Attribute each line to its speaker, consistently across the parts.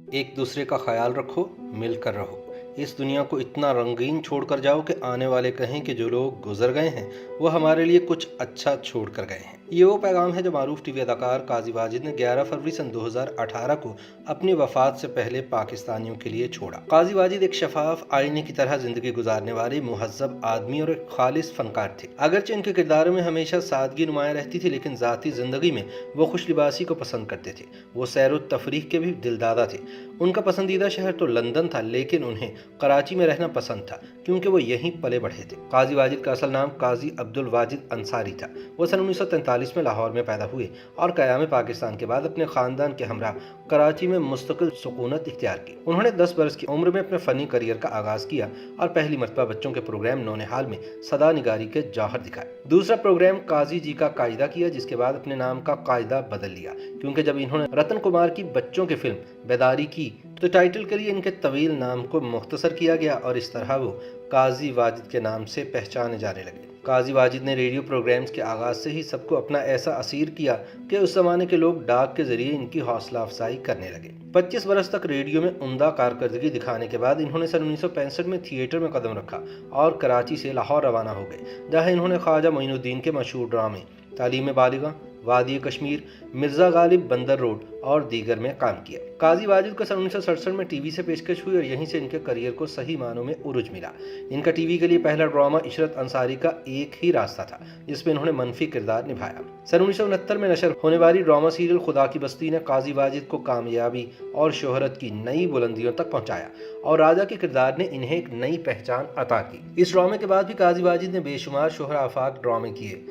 Speaker 1: एक दूसरे का ख्याल रखो, मिलकर रहो। इस दुनिया को इतना रंगीन छोड़कर जाओ कि आने वाले कहें कि जो लोग गुजर गए हैं वो हमारे लिए कुछ अच्छा छोड़ कर गए हैं। ये वो पैगाम है जो मारूफ टीवी अदाकार काजी वाजिद ने 11 फरवरी सन 2018 को अपनी वफात से पहले पाकिस्तानियों के लिए छोड़ा। काजी वाजिद एक शफाफ आईने की तरह जिंदगी गुजारने वाले मुहज्जब आदमी और एक खालिस फनकार थे। अगरचे इनके किरदारों में हमेशा सादगी नुमाया रहती थी, लेकिन ज़ाती जिंदगी में वो खुश लिबासी को पसंद करते थे। वो सैर व तफरीह के भी दिलदादा थे। उनका पसंदीदा शहर तो लंदन था, लेकिन उन्हें कराची में रहना पसंद था क्योंकि वो यहीं पले बढ़े थे। काजी वाजिद का असल नाम काजी अब्दुल वाजिद अंसारी था। वो सन 1943 में लाहौर में पैदा हुए और क़याम पाकिस्तान के बाद अपने ख़ानदान के हमरा कराची में मुस्तकिल सुकूनत इख्तियार की। उन्होंने 10 बरस की उम्र में अपने फ़नी करियर का आगाज़ किया और पहली मरतबा बच्चों के प्रोग्राम नौनिहाल में सदा निगारी के जौहर दिखाए। दूसरा प्रोग्राम काजी जी का कायदा किया, जिसके बाद अपने नाम का कायदा बदल लिया क्योंकि जब इन्होंने रतन कुमार की बच्चों की फिल्म बेदारी की तो टाइटल के लिए इनके तवील नाम को मुख्तसर किया गया और इस तरह वो काजी वाजिद के नाम से पहचाने जाने लगे। काजी वाजिद ने रेडियो प्रोग्राम्स के आगाज़ से ही सबको अपना ऐसा असीर किया कि उस ज़माने के लोग डाक के ज़रिए इनकी हौसला अफजाई करने लगे। 25 बरस तक रेडियो में उम्दा कारकर्दगी दिखाने के बाद इन्होंने सन 1965 में थिएटर में कदम रखा और कराची से लाहौर रवाना हो गए, जहाँ इन्होंने ख्वाजा मोइनुद्दीन के मशहूर ड्रामे तालीम बालिगा, वादी कश्मीर, मिर्ज़ा गालिब बंदर रोड और दीगर में काम किया। काजी वाजिद को सन 1967 में टीवी से पेशकश हुई और यहीं से इनके करियर को सही मानों में उरूज मिला। इनका टीवी के लिए पहला ड्रामा इशरत अंसारी का एक ही रास्ता था, जिसमें इन्होंने मनफी किरदार निभाया। सन 1969 में नशर होने वाली ड्रामा सीरियल खुदा की बस्ती ने काजी वाजिद को कामयाबी और शोहरत की नई बुलंदियों तक पहुंचाया और राजा के किरदार ने इन्हें एक नई पहचान अता की। इस ड्रामे के बाद भी काजी वाजिद ने बेशुमार शोहरा आफाक ड्रामे किए,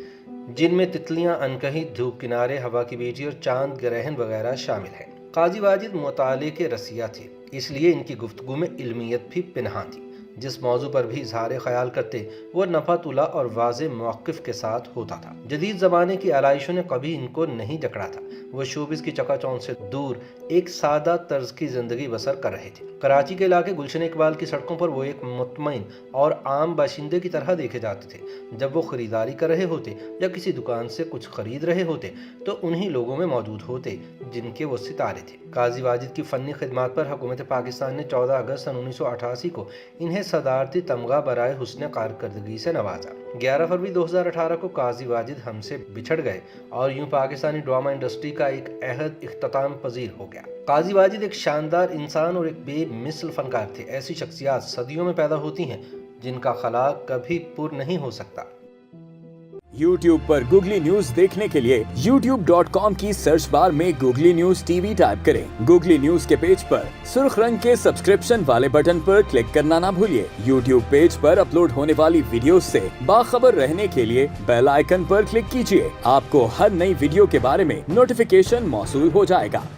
Speaker 1: जिनमें तितलियां, अनकही, धूप किनारे, हवा की बेटी और चांद ग्रहण वगैरह शामिल हैं। काजी वाजिद मुताले के रसिया थे, इसलिए इनकी गुफ्तगू में इल्मियत भी पिनहा थी। जिस मौजू पर भी इजहार ख्याल करते वो नफा तुला और वाज़े मौक़िफ़ के साथ होता था। जदीद ज़माने की आलाइशों ने कभी इनको नहीं जकड़ा था। वो शोबिस की चकाचौंध से दूर एक सादा तर्ज की ज़िंदगी बसर कर रहे थे। कराची के इलाके गुलशन इकबाल की सड़कों पर वो एक मुतमईन और आम बाशिंदे की तरह देखे जाते थे। जब वो ख़रीदारी कर रहे होते या किसी दुकान से कुछ खरीद रहे होते तो उन्हीं लोगों में मौजूद होते जिनके वो सितारे थे। काजी वाजिद की फ़नी खिदमात पर हुकूमत पाकिस्तान ने 14 अगस्त सन 1988 को इन्हें सदारती तमगा बराए हुस्न कारकर्दगी से नवाजा। 11 फरवरी 2018 को काजी वाजिद हमसे बिछड़ गए और यूं पाकिस्तानी ड्रामा इंडस्ट्री का एक अहद इख्तिताम पजीर हो गया। काजी वाजिद एक शानदार इंसान और एक बेमिसल फनकार थे। ऐसी शख्सियात सदियों में पैदा होती हैं जिनका खला कभी पुर नहीं हो सकता।
Speaker 2: YouTube पर गूगली न्यूज देखने के लिए youtube.com की सर्च बार में गूगली न्यूज टीवी टाइप करें। गूगली न्यूज के पेज पर सुर्ख रंग के सब्सक्रिप्शन वाले बटन पर क्लिक करना ना भूलिए। YouTube पेज पर अपलोड होने वाली वीडियो से बाखबर रहने के लिए बेल आइकन पर क्लिक कीजिए। आपको हर नई वीडियो के बारे में नोटिफिकेशन मौसूल हो जाएगा।